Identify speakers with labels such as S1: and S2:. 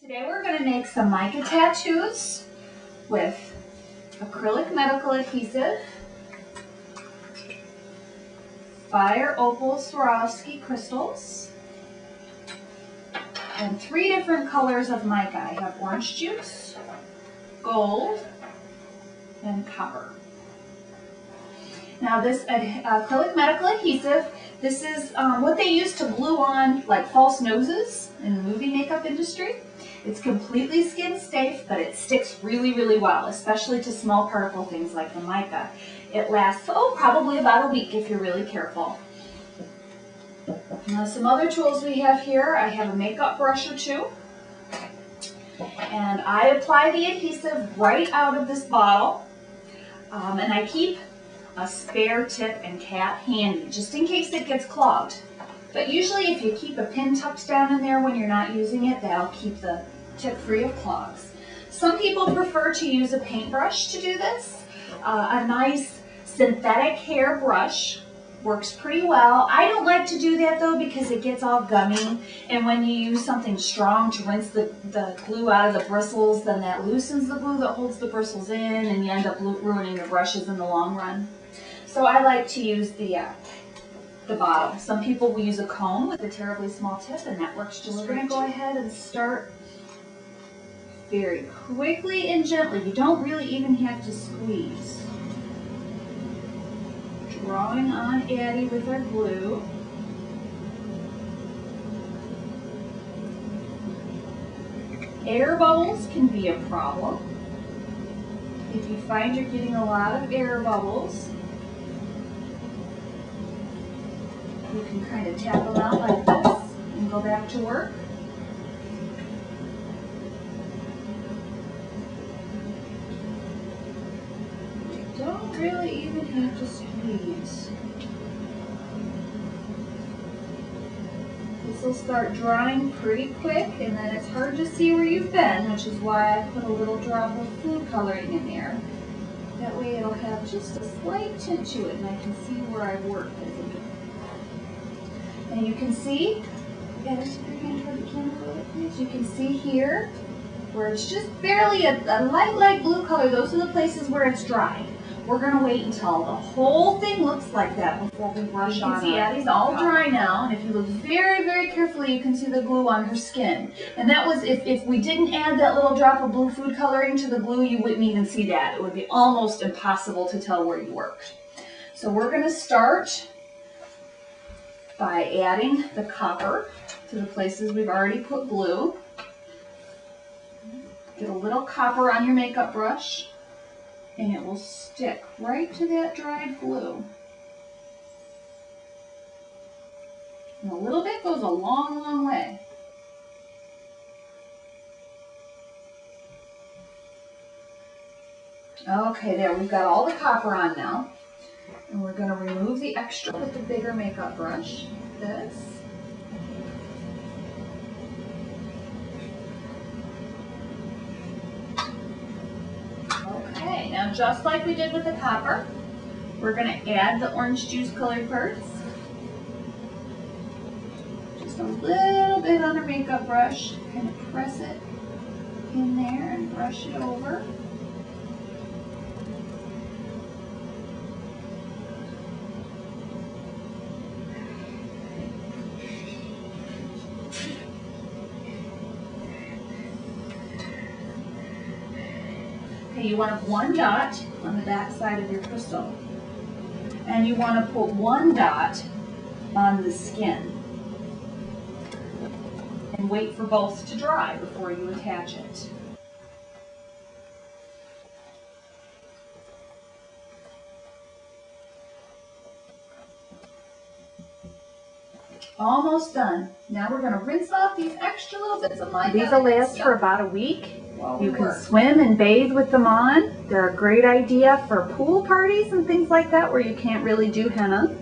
S1: Today we're going to make some mica tattoos with acrylic medical adhesive, fire opal Swarovski crystals, and 3 different colors of mica. I have orange juice, gold, and copper. Now this acrylic medical adhesive, this is what they use to glue on like false noses in the movie makeup industry. It's completely skin safe, but it sticks really, really well, especially to small particle things like the mica. It lasts, probably about a week if you're really careful. Now some other tools we have here, I have a makeup brush or 2. And I apply the adhesive right out of this bottle. And I keep a spare tip and cap handy, just in case it gets clogged. But usually if you keep a pin tucked down in there when you're not using it, that'll keep the tip free of clogs. Some people prefer to use a paintbrush to do this. A nice synthetic hair brush works pretty well. I don't like to do that though because it gets all gummy, and when you use something strong to rinse the glue out of the bristles, then that loosens the glue that holds the bristles in, and you end up ruining your brushes in the long run. So I like to use the bottom. Some people will use a comb with a terribly small tip, and that works just great. We're going to go ahead and start very quickly and gently. You don't really even have to squeeze. Drawing on Addie with our glue. Air bubbles can be a problem. If you find you're getting a lot of air bubbles, you can kind of tap them out like this and go back to work. You don't really even have to squeeze. This will start drying pretty quick, and then it's hard to see where you've been, which is why I put a little drop of food coloring in there. That way it'll have just a slight tint to it, and I can see where I've worked. And you can see, just put your hand toward the camera a little bit, please. You can see here where it's just barely a light blue color. Those are the places where it's dry. We're going to wait until the whole thing looks like that before we brush on. You can see Addie's all dry now, and if you look very, very carefully, you can see the glue on her skin. And that was, if we didn't add that little drop of blue food coloring to the glue, you wouldn't even see that. It would be almost impossible to tell where you worked. So we're going to start by adding the copper to the places we've already put glue. Get a little copper on your makeup brush, and it will stick right to that dried glue. And a little bit goes a long, long way. Okay, there, we've got all the copper on now. And we're going to remove the extra with the bigger makeup brush, this. Okay, now just like we did with the copper, we're going to add the orange juice colored parts. Just a little bit on our makeup brush, kind of press it in there and brush it over. Okay, you want to have 1 dot on the back side of your crystal, and you want to put 1 dot on the skin, and wait for both to dry before you attach it. Almost done. Now we're going to rinse off these extra little bits of mica. These will last for about a week. You can swim and bathe with them on. They're a great idea for pool parties and things like that where you can't really do henna.